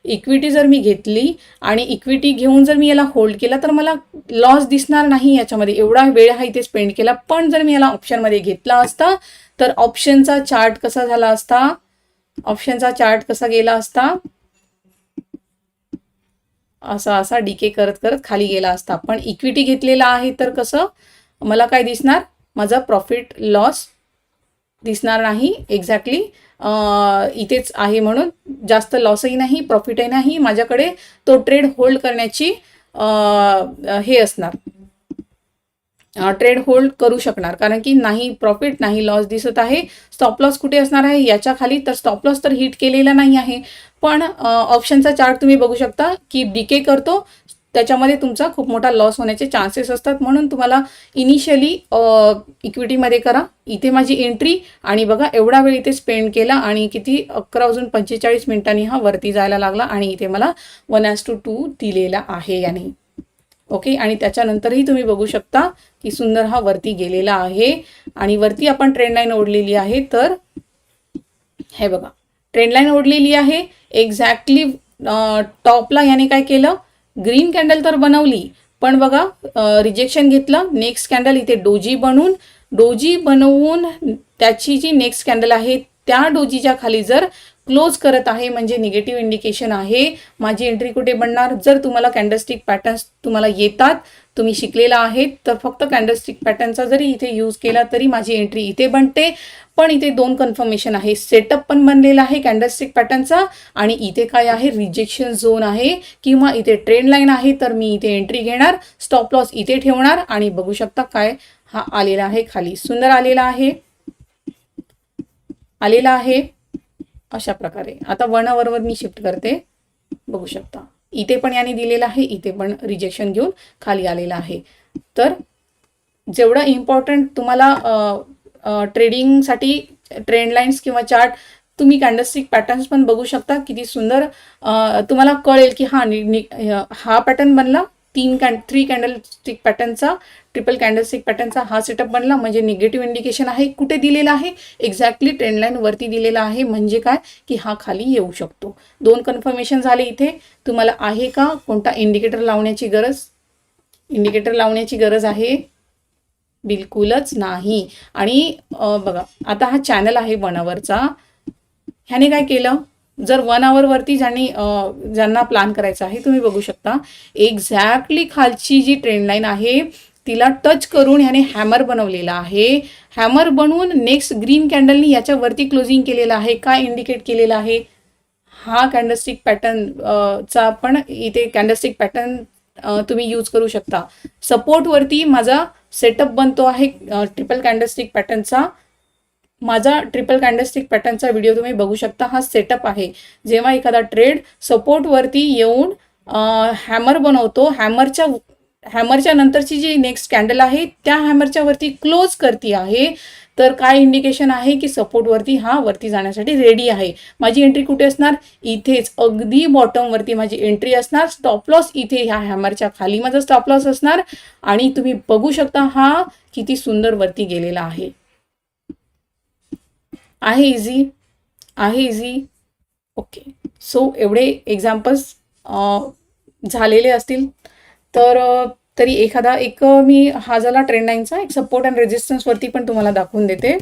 इक्विटी जर मी घेतली आणि इक्विटी घेऊन जर मी याला होल्ड केला, तर मला लॉस दिसणार नाही याच्यामध्ये. एवढा वेळ हा इथे स्पेंड केला. पण जर मी याला ऑप्शनमध्ये घेतला असता, तर ऑप्शनचा चार्ट कसा झाला असता, ऑप्शनचा चार्ट कसा गेला असता, असा डीके करत करत खाली गेला असता. पण इक्विटी घेतलेला आहे तर कसं मला काय दिसणार, माझा प्रॉफिट लॉस दिसणार नाही. एक्झॅक्टली इथेच आहे, म्हणून जास्त लॉसही नाही, प्रॉफिटही नाही. माझ्याकडे तो ट्रेड होल्ड करण्याची हे असणार, ट्रेड होल्ड करू शकणार, कारण की नाही प्रॉफिट नाही लॉस दिसत आहे. स्टॉप लॉस कुठे असणार आहे, याच्या खाली. तर स्टॉप लॉस तर हिट केलेला नाही आहे. पण ऑप्शनचा चार्ट तुम्ही बघू शकता की डीके करतो, त्याच्यामध्ये तुमचा खूप मोठा लॉस होण्याचे चान्सेस असतात. म्हणून तुम्हाला इनिशियली इक्विटीमध्ये करा. इथे माझी एंट्री, आणि बघा एवढा वेळ इथे स्पेंड केला, आणि किती 11:45 हा वरती जायला लागला, आणि इथे मला 1:2 दिलेला आहे याने. ओके. आणि त्याच्यानंतरही तुम्ही बघू शकता की सुंदर हा वरती गेलेला आहे, आणि वरती आपण ट्रेंड लाईन ओढलेली आहे. तर हे बघा, ट्रेंड लाईन ओढलेली आहे एक्झॅक्टली. टॉपला याने काय केलं, ग्रीन कॅन्डल तर बनवली, पण बघा रिजेक्शन घेतलं. नेक्स्ट कॅन्डल इथे डोजी बनवून त्याची जी नेक्स्ट कॅन्डल आहे, त्या डोजीच्या खाली जर क्लोज करत आहे, म्हणजे निगेटिव्ह इंडिकेशन आहे. माझी एंट्री कुठे बनणार, जर तुम्हाला कॅन्डलस्टिक पॅटर्न्स तुम्हाला येतात, तुम्ही शिकलेला आहेत, तर फक्त कॅन्डलस्टिक पॅटर्नचा जरी इथे यूज केला तरी माझी एंट्री इथे बनते. पण इथे 2 कन्फर्मेशन आहे, सेटअप पण बनलेला आहे कॅन्डलस्टिक पॅटर्नचा, आणि इथे काय आहे, रिजेक्शन झोन आहे, किंवा इथे ट्रेंड लाईन आहे. तर मी इथे एंट्री घेणार, स्टॉप लॉस इथे ठेवणार, आणि बघू शकता काय हा आलेला आहे खाली, सुंदर आलेला आहे अशा प्रकारे. आता 1 आवरवर मी शिफ्ट करते, बघू शकता इथे पण याने दिलेला आहे, इथे पण रिजेक्शन घेऊन खाली आलेला आहे. तर जेवढं इम्पॉर्टंट तुम्हाला ट्रेडिंगसाठी ट्रेंड लाईन्स किंवा चार्ट, तुम्ही कॅन्डलस्टिक पॅटर्न्स पण बघू शकता. किती सुंदर तुम्हाला कळेल की हा पॅटर्न बनला, 3 कॅन्डलस्टिक पॅटर्नचा, ट्रिपल कॅन्डलस्टिक पॅटर्नचा हा सेटअप बनला, म्हणजे निगेटिव्ह इंडिकेशन आहे. कुठे दिलेला आहे, एक्झॅक्टली ट्रेंड लाईन वरती दिलेला आहे, म्हणजे काय की हा खाली येऊ शकतो. 2 कन्फर्मेशन झाले. इथे तुम्हाला आहे का कोणता इंडिकेटर लावण्याची गरज आहे, बिलकुलच नाही. आणि बघा आता हा चॅनल आहे 1 आवरचा. ह्याने काय केलं, जर 1 आवरवरती ज्यांना प्लॅन करायचा आहे, तुम्ही बघू शकता एक्झॅक्टली खालची जी ट्रेंड लाईन आहे तिला टच करून ह्याने हॅमर बनवलेला आहे. हॅमर बनवून नेक्स्ट ग्रीन कॅन्डलनी याच्यावरती क्लोजिंग केलेलं आहे. काय इंडिकेट केलेलं आहे? हा कॅन्डलस्टिक पॅटर्न चा पण इथे कॅन्डलस्टिक पॅटर्न तुम्ही यूज करू शकता. सपोर्टवरती माझा सेटअप बनतो आहे ट्रिपल कॅन्डलस्टिक पॅटर्नचा. माझा ट्रिपल कॅन्डलस्टिक पॅटर्नचा व्हिडिओ तुम्ही बघू शकता. हा सेटअप आहे. जेव्हा एखादा ट्रेड सपोर्टवरती येऊन हॅमर बनवतो, हॅमरच्या नंतरची जी नेक्स्ट कॅन्डल आहे त्या हॅमरच्या वरती क्लोज करती आहे, तर काय इंडिकेशन आहे की सपोर्टवरती हा वरती जाण्यासाठी रेडी आहे. माझी एंट्री कुठे असणार? इथेच अगदी बॉटमवरती माझी एंट्री असणार. स्टॉप लॉस इथे ह्या हॅमरच्या खाली माझा स्टॉप लॉस असणार. आणि तुम्ही बघू शकता हा किती सुंदर वरती गेलेला आहे. इझी. ओके. सो एवढे एक्झाम्पल्स झालेले असतील तर तरी एखादा एक मी हा झाला ट्रेंड लाईनचा, एक सपोर्ट अँड रेजिस्टन्स वरती पण तुम्हाला दाखवून देते.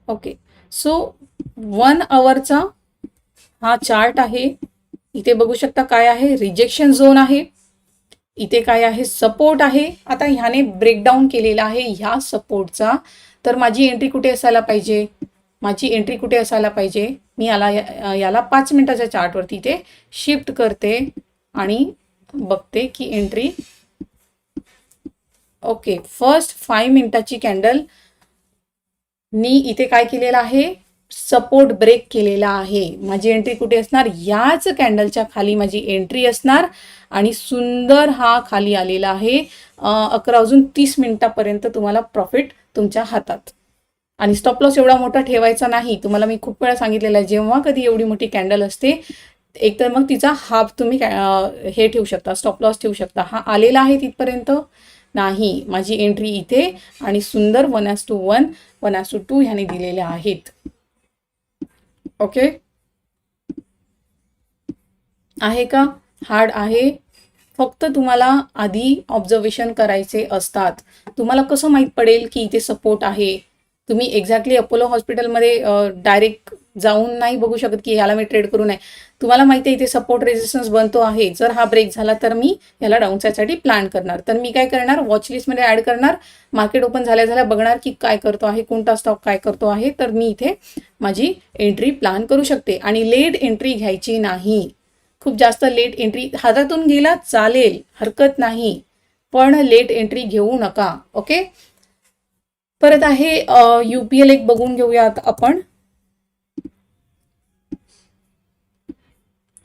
ओके. सो 1 आवरचा हा चार्ट आहे. इथे बघू शकता काय आहे? रिजेक्शन झोन आहे. इथे काय आहे? सपोर्ट आहे. आता ह्याने ब्रेकडाऊन केलेला आहे ह्या सपोर्टचा. तर माझी एंट्री कुठे असायला पाहिजे? मी याला 5 मिनिटाच्या चार्टवरती इथे शिफ्ट करते आणि बघते की एंट्री. ओके. फर्स्ट 5 मिनिटाची कॅन्डल नी इथे काय केलेलं आहे? सपोर्ट ब्रेक केलेला आहे. माझी एंट्री कुठे असणार? याच कॅन्डलच्या खाली माझी एंट्री असणार. आणि सुंदर हा खाली आलेला आहे. 11:30 तुम्हाला प्रॉफिट तुमच्या हातात. आणि स्टॉप लॉस एवढा मोठा ठेवायचा नाही. तुम्हाला मी खूप वेळा सांगितलेलं आहे, जेव्हा कधी एवढी मोठी कॅन्डल असते एकतर मग तिचा हाफ तुम्ही हे ठेवू शकता, स्टॉप लॉस ठेवू शकता. हा आलेला आहे तिथपर्यंत नाही. माझी एंट्री इथे आणि सुंदर 1:1, 1:2 ह्याने दिलेल्या आहेत. ओके. आहे का? हार्ड आहे. फक्त तुम्हाला आधी ऑब्झर्वेशन करायचे असतात. तुम्हाला कसं माहीत पडेल की इथे सपोर्ट आहे? तुम्ही एक्झॅक्टली अपोलो हॉस्पिटलमध्ये डायरेक्ट जाऊन नाही बघू शकत की ह्याला मी ट्रेड करू नये. तुम्हाला माहिती आहे इथे सपोर्ट रेजिस्टन्स बनतो आहे. जर हा ब्रेक झाला तर मी याला डाऊन साईडसाठी प्लॅन करणार. तर मी काय करणार? वॉचलिस्टमध्ये ॲड करणार. मार्केट ओपन झाल्या बघणार की काय करतो आहे, कोणता स्टॉक काय करतो आहे. तर मी इथे माझी एंट्री प्लॅन करू शकते. आणि लेट एंट्री घ्यायची नाही. खूप जास्त लेट एंट्री हातातून गेला चालेल, हरकत नाही, पण लेट एंट्री घेऊ नका. ओके. परत आहे UPL एक बघून घेऊयात आपण.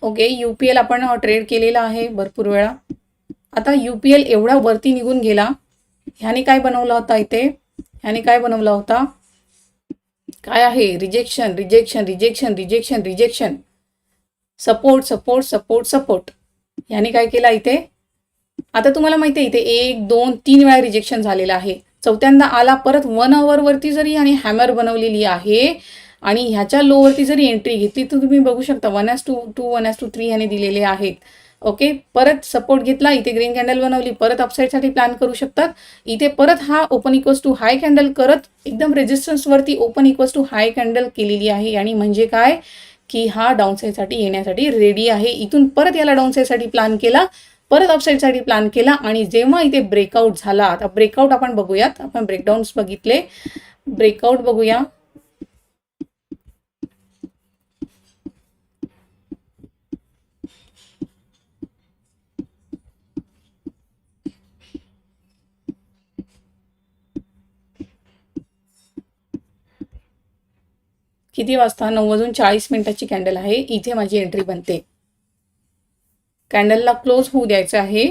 ओके. UPL आपण ट्रेड केलेला आहे भरपूर वेळा. आता UPL एवढा वरती निघून गेला. ह्याने काय बनवला होता इथे? काय आहे? रिजेक्शन. सपोर्ट. ह्याने काय केला इथे? आता तुम्हाला माहिती आहे इथे 1, 2, 3 वेळा रिजेक्शन झालेला आहे. चौथ्यांदा आला परत 1 आवरवरती जरी आणि हॅमर बनवलेली आहे आणि ह्याच्या लोवरती जरी एंट्री घेतली तर तुम्ही बघू शकता 1:2, 1:3 ह्याने दिलेले आहेत. ओके. परत सपोर्ट घेतला, इथे ग्रीन कॅन्डल बनवली, परत अपसाईडसाठी प्लॅन करू शकतात. इथे परत हा open equals to high candle करत एकदम रेजिस्टन्सवरती open equals to high candle केलेली आहे. आणि म्हणजे काय की हा डाऊन साईडसाठी येण्यासाठी रेडी आहे. इथून परत याला डाऊन साईडसाठी प्लॅन केला, परत अपसाईडसाठी प्लॅन केला. आणि जेव्हा इथे ब्रेकआउट झाला, आता ब्रेकआउट आपण बघूयात. आपण ब्रेकडाऊन्स बघितले, ब्रेकआउट बघूया. किती वाजता? 9:40 कॅन्डल आहे. इथे माझी एंट्री बनते. कॅन्डलला क्लोज होऊ द्यायचं आहे.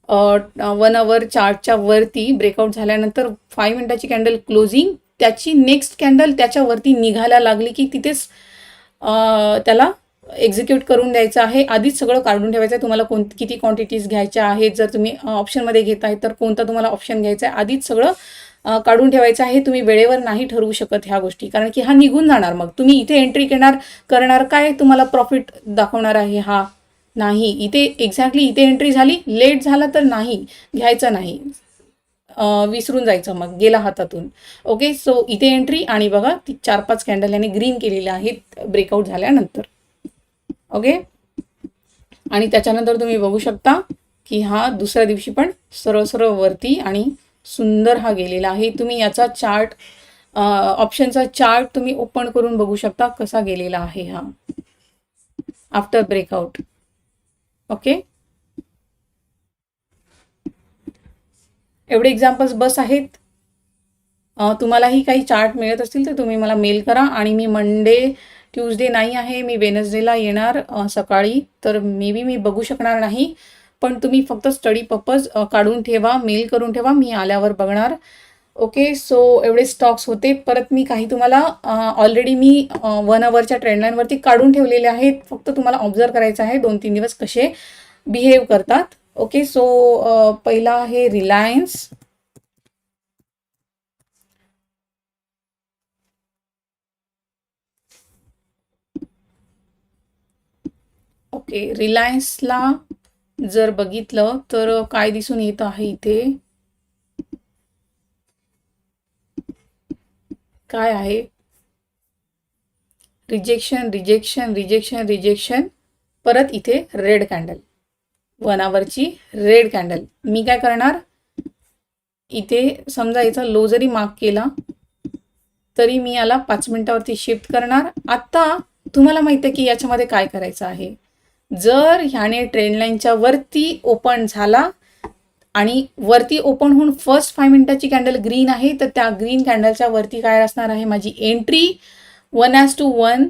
1 आवर चार्टच्या वरती ब्रेकआउट झाल्यानंतर 5 मिनिटाची कॅन्डल क्लोजिंग, त्याची नेक्स्ट कॅन्डल त्याच्यावरती निघायला लागली की तिथेच त्याला एक्झिक्यूट करून द्यायचं आहे. आधीच सगळं काढून ठेवायचं आहे. तुम्हाला किती क्वांटिटीज घ्यायच्या आहेत. जर तुम्ही ऑप्शनमध्ये घेत आहे तर कोणता तुम्हाला ऑप्शन घ्यायचा आहे आधीच सगळं काढून ठेवायचं आहे. तुम्ही वेळेवर नाही ठरवू शकत ह्या गोष्टी, कारण की हा निघून जाणार. मग तुम्ही इथे एंट्री करणार काय? तुम्हाला प्रॉफिट दाखवणार आहे हा? नाही. इथे एक्झॅक्टली इथे एंट्री झाली, लेट झाला तर नाही घ्यायचं नाही. विसरून जायचं, मग गेला हातातून. ओके, सो इथे एंट्री आणि बघा ती 4-5 कॅन्डल याने ग्रीन केलेल्या आहेत ब्रेकआउट झाल्यानंतर. ओके, आणि त्याच्यानंतर तुम्ही बघू शकता की हा दुसऱ्या दिवशी पण सरळ सरळ वरती आणि सुंदर हा गेलेला आहे. तुम्ही याचा चार्ट, ऑप्शनचा चार्ट तुम्ही ओपन करून बघू शकता कसा गेलेला आहे हा आफ्टर ब्रेकआउट. ओके, एवढे एक्झाम्पल्स बस आहेत. तुम्हालाही काही चार्ट मिळत असतील तर तुम्ही मला मेल करा. आणि मी मंडे ट्यूजडे नाही आहे, मी वेनसडेला येणार सकाळी, तर मे बी मी बघू शकणार नाही. पण तुम्ही फक्त स्टडी पर्पज काढून ठेवा, मेल करून ठेवा, मी आल्यावर बघणार. ओके, सो एवढे स्टॉक्स होते. परत मी काही तुम्हाला ऑलरेडी मी 1 आवरच्या ट्रेंडलाईनवरती काढून ठेवलेले आहेत. फक्त तुम्हाला ऑब्झर्व करायचं आहे 2-3 दिवस कसे बिहेव करतात. ओके, सो पहिला आहे रिलायन्स. ओके, रिलायन्सला जर बघितलं तर काय दिसून येत आहे इथे, काय आहे, रिजेक्शन रिजेक्शन रिजेक्शन रिजेक्शन, परत इथे रेड कॅन्डल, 1 आवरची रेड कॅन्डल. मी काय करणार, इथे समजा याचा लो जरी मार्क केला तरी मी याला 5 मिनिटावरती शिफ्ट करणार. आता तुम्हाला माहिती आहे की याच्यामध्ये काय करायचं आहे. जर ह्याने ट्रेंड लाईनच्या वरती ओपन झाला आणि वरती ओपन होऊन फर्स्ट 5 मिनिटाची कॅन्डल ग्रीन आहे, तर त्या ग्रीन कॅन्डलच्या वरती काय असणार आहे, माझी एंट्री 1:1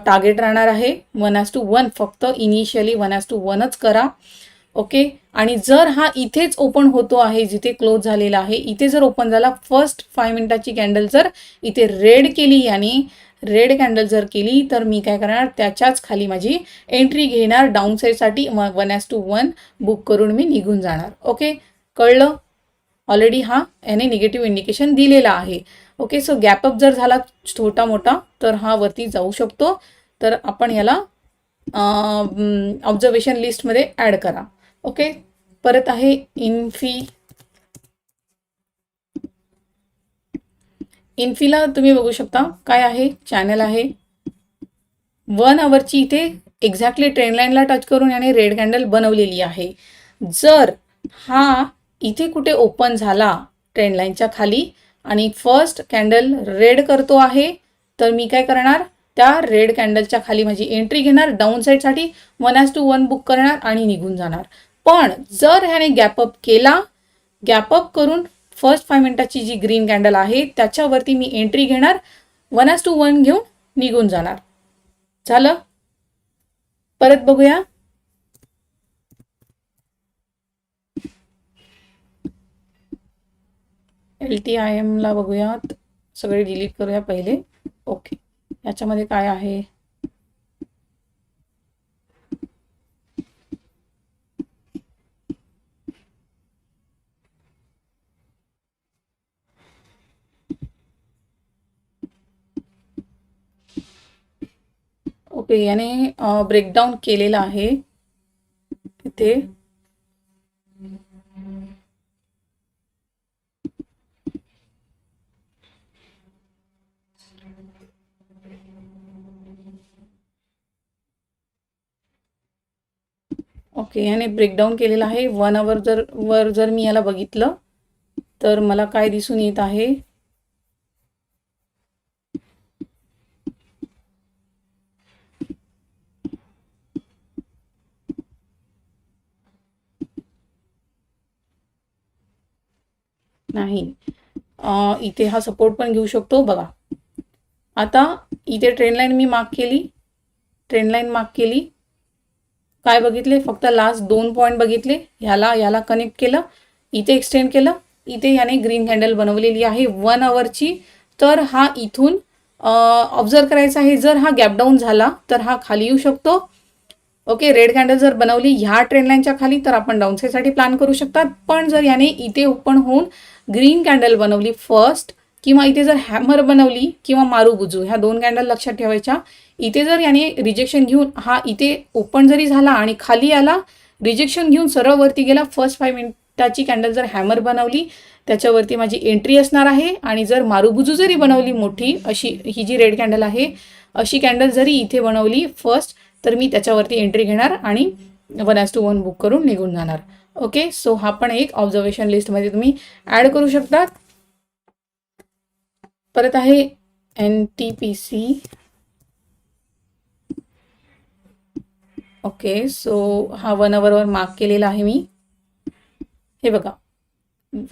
टार्गेट राहणार आहे. 1:1 फक्त इनिशियली 1:1च करा. ओके, आणि जर हा इथेच ओपन होतो आहे जिथे क्लोज झालेला आहे, इथे जर ओपन झाला, फर्स्ट 5 मिनिटाची कॅन्डल जर इथे रेड केली, याने रेड कॅन्डल जर केली, तर मी काय करणार, त्याच्याच खाली माझी एंट्री घेणार डाऊन साईडसाठी. 1:1 बुक करून मी निघून जाणार. ओके, कळलं. ऑलरेडी हा याने निगेटिव्ह इंडिकेशन दिलेला आहे. ओके, सो गॅपअप जर झाला छोटा मोठा तर हा वरती जाऊ शकतो. तर आपण याला ऑब्झर्वेशन लिस्टमध्ये ॲड करा. ओके, परत आहे इन्फीला तुम्ही बघू शकता काय आहे, चॅनल आहे 1 आवरची. इथे एक्झॅक्टली ट्रेंड लाईनला टच करून याने रेड कॅन्डल बनवलेली आहे. जर हा इथे कुठे ओपन झाला ट्रेंड लाईनच्या खाली आणि फर्स्ट कॅन्डल रेड करतो आहे, तर मी काय करणार, त्या रेड कॅन्डलच्या खाली माझी एंट्री घेणार डाऊन साईडसाठी, 1:1 बुक करणार आणि निघून जाणार. पण जर ह्याने गॅपअप केला, गॅपअप करून फर्स्ट 5 मिनिटाची जी ग्रीन कॅन्डल आहे त्याच्यावरती मी एंट्री घेणार, 1:1 घेऊन निघून जाणार. झालं. परत बघूया. LTIM ला बघूयात. सगळे डिलीट करूया पहिले. ओके, याच्यामध्ये काय आहे, ओके, याने ब्रेकडाऊन केलेला आहे इथे. ओके, याने ब्रेकडाऊन केलेला आहे. 1 आवर जर मी याला बघितलं तर मला काय दिसून येत आहे, नाही, इथे हा सपोर्ट पण घेऊ शकतो. बघा आता इथे ट्रेंड लाईन मी मार्क केली, ट्रेंड लाईन मार्क केली, काय बघितले, फक्त लास्ट 2 पॉईंट बघितले, ह्याला कनेक्ट केलं, इथे एक्सटेंड केलं, इथे याने ग्रीन कॅन्डल बनवलेली आहे 1 आवरची. तर हा इथून ऑब्झर्व करायचा आहे. जर हा गॅप डाऊन झाला तर हा खाली येऊ शकतो. ओके, रेड कॅन्डल जर बनवली ह्या ट्रेंड लाईनच्या खाली तर आपण डाऊन साईडसाठी प्लॅन करू शकतात. पण जर याने इथे ओपन होऊन ग्रीन कॅन्डल बनवली फर्स्ट, किंवा इथे जर हॅमर बनवली किंवा मारुबुजू, ह्या 2 कॅन्डल लक्षात ठेवायच्या. इथे जर याने रिजेक्शन घेऊन हा इथे ओपन जरी झाला आणि खाली आला, रिजेक्शन घेऊन सरळ वरती गेला, फर्स्ट 5 मिनिटाची कॅन्डल जर हॅमर बनवली त्याच्यावरती माझी एंट्री असणार आहे. आणि जर मारुबुजू जरी बनवली मोठी अशी, ही जी रेड कॅन्डल आहे अशी कॅन्डल जरी इथे बनवली फर्स्ट, तर मी त्याच्यावरती एंट्री घेणार आणि 1:1 बुक करून निघून जाणार. ओके, सो हा पण एक ऑब्झर्वेशन लिस्टमध्ये तुम्ही ॲड करू शकता. परत आहे NTPC. ओके, सो हा 1 अवरवर मार्क केलेला आहे मी. हे बघा,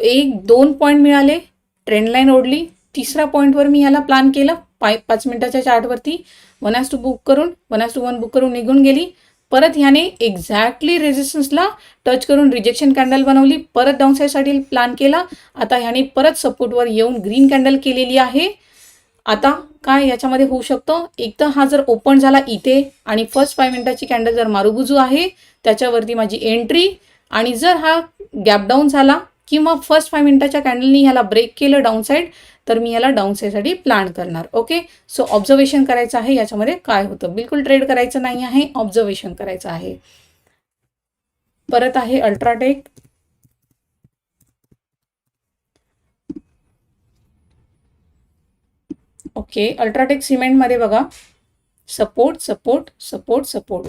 1-2 पॉईंट मिळाले, ट्रेंड लाईन ओढली. तिसरा पॉईंटवर मी याला प्लॅन केलं 5 मिनिटाच्या चार्टवरती 1:2 बुक करून 1:1 बुक करून निघून गेली. परत ह्याने एक्झॅक्टली रेजिस्टन्सला टच करून रिजेक्शन कॅन्डल बनवली. परत डाऊन साईडसाठी प्लॅन केला. आता ह्याने परत सपोर्टवर येऊन ग्रीन कॅन्डल केलेली आहे. आता काय याच्यामध्ये होऊ शकतं, एक तर हा जर ओपन झाला इथे आणि फर्स्ट 5 मिनिटाची कॅन्डल जर मारुबुजू आहे त्याच्यावरती माझी एंट्री, आणि जर हा गॅप डाऊन झाला किंवा फर्स्ट 5 मिनिटाच्या कॅन्डलनी ह्याला ब्रेक केलं डाऊन साईड, तर मी याला डाऊन साईडसाठी प्लॅन करणार. ओके, सो ऑब्झर्वेशन करायचं आहे याच्यामध्ये काय होतं. बिलकुल ट्रेड करायचं नाही आहे, ऑब्झर्वेशन करायचं आहे. परत आहे अल्ट्राटेक. ओके, अल्ट्राटेक सिमेंटमध्ये बघा, support support support support.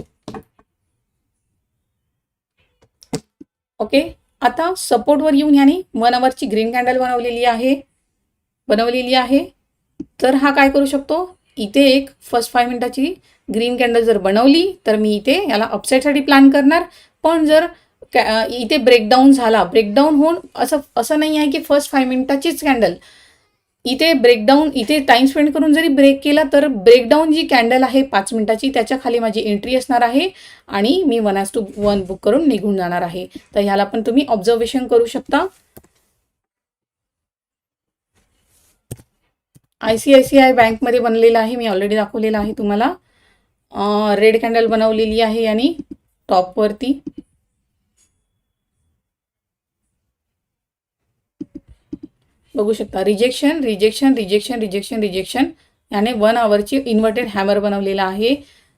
Okay, आता सपोर्टवर येऊन याने 1 अवरची ग्रीन कॅन्डल बनवलेली आहे. तर हा काय करू शकतो, इथे एक फर्स्ट 5 मिनिटाची ग्रीन कॅन्डल जर बनवली तर मी इथे याला अपसाईडसाठी प्लॅन करणार. पण जर इथे ब्रेकडाऊन झाला, ब्रेकडाऊन होऊन असं नाही आहे की फर्स्ट 5 मिनिटाचीच कॅन्डल, इथे ब्रेकडाऊन, इथे टाइम स्पेंड करून जरी ब्रेक केला तर ब्रेकडाऊन जी कॅन्डल आहे 5 मिनिटाची त्याच्या खाली माझी एंट्री असणार आहे आणि मी 1:1 बुक करून निघून जाणार आहे. तर ह्याला पण तुम्ही ऑब्झर्वेशन करू शकता. ICICI बँकमध्ये बनलेला आहे, मी ऑलरेडी दाखवलेला आहे तुम्हाला. रेड कॅन्डल बनवलेली आहे यांनी टॉपवरती. बघू शकता, rejection rejection rejection rejection rejection, याने 1 अवरची इन्व्हर्टेड हॅमर बनवलेला आहे.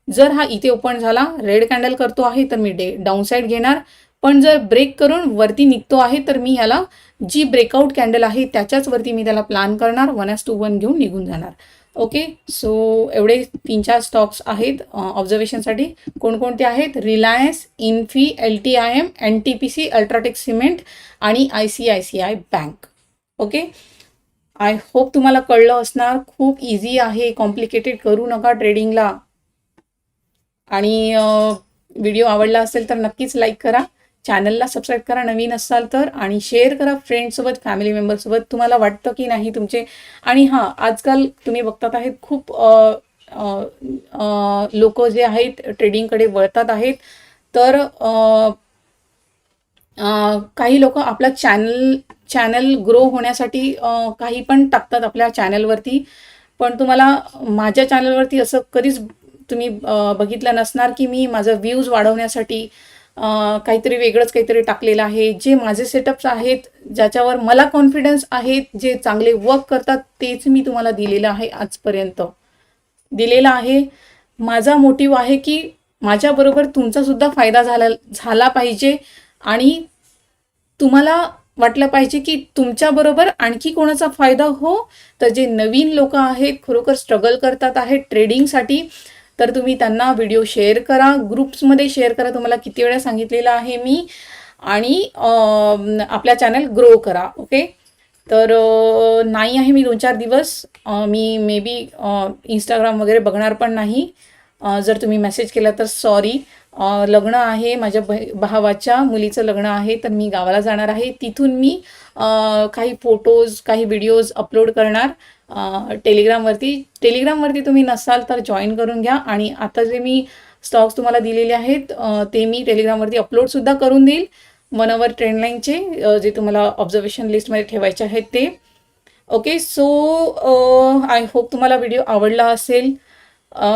जर हा इथे ओपन झाला, रेड कॅन्डल करतो आहे तर मी डाऊन साईड घेणार. पण जर ब्रेक करून वरती निघतो आहे तर मी ह्याला जी ब्रेकआउट कॅन्डल आहे त्याच्याच वरती मी त्याला प्लॅन करणार, 1:1 घेऊन निघून जाणार. ओके, सो एवढे 3-4 स्टॉक्स आहेत ऑब्झर्वेशनसाठी. कोणकोणते आहेत, Reliance, Infy, LTIM, NTPC, UltraTech cement आणि ICICI bank. Okay, I hope तुम्हाला कळलं असणार. खूप इझी आहे, कॉम्प्लिकेटेड करू नका ट्रेडिंगला. आणि व्हिडिओ आवडला असेल तर नक्कीच लाईक करा, चॅनलला सबस्क्राईब करा नवीन असाल तर, आणि शेअर करा फ्रेंड्ससोबत, फॅमिली मेंबरसोबत. तुम्हाला वाटतं की नाही तुमचे, आणि हां, आजकाल तुम्ही बघतात आहेत खूप लोक जे आहेत ट्रेडिंगकडे वळतात आहेत. तर काही लोक आपला चॅनल ग्रो होण्यासाठी काही पण टाकतात आपल्या चॅनलवरती. पण तुम्हाला माझ्या चॅनलवरती असं कधीच तुम्ही बघितलं नसणार की मी माझं व्ह्यूज वाढवण्यासाठी काहीतरी वेगळंच काहीतरी टाकलेलं आहे. जे माझे सेटअप्स आहेत, ज्याच्यावर मला कॉन्फिडन्स आहे, जे चांगले वर्क करतात, तेच मी तुम्हाला दिलेलं आहे, आजपर्यंत दिलेलं आहे. माझा मोटिव्ह आहे की माझ्याबरोबर तुमचासुद्धा फायदा झाला पाहिजे आणि तुम्हाला वाटलं पाहिजे की तुमच्याबरोबर आणखी कोणाचा फायदा हो. तर जे नवीन लोक आहेत, खरोखर स्ट्रगल करतात आहेत ट्रेडिंगसाठी, तर तुम्ही त्यांना व्हिडिओ शेअर करा, ग्रुप्समध्ये शेअर करा. तुम्हाला किती वेळा सांगितलेलं आहे मी. आणि आपल्या चॅनल ग्रो करा. ओके, तर नाही आहे मी 2-4 दिवस, मी मे बी इंस्टाग्राम वगैरे बघणार पण नाही. जर तुम्ही मेसेज केला तर सॉरी. लग्न आहे, माझ्या भावाच्या मुलीचं लग्न आहे, तर मी गावाला जाणार आहे. तिथून मी काही फोटोज, काही व्हिडिओज अपलोड करणार टेलिग्रामवरती. तुम्ही नसाल तर जॉईन करून घ्या. आणि आता जे मी स्टॉक्स तुम्हाला दिलेले आहेत ते मी टेलिग्रामवरती अपलोडसुद्धा करून देईल. 1 अवर ट्रेंड लाईनचे जे तुम्हाला ऑब्झर्वेशन लिस्टमध्ये ठेवायचे आहेत ते. ओके, सो आय होप तुम्हाला व्हिडिओ आवडला असेल.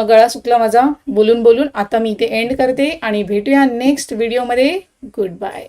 गळा सुकला माझा बोलून. आता मी इथे एंड करते आणि भेटूया नेक्स्ट व्हिडिओमध्ये. Good bye.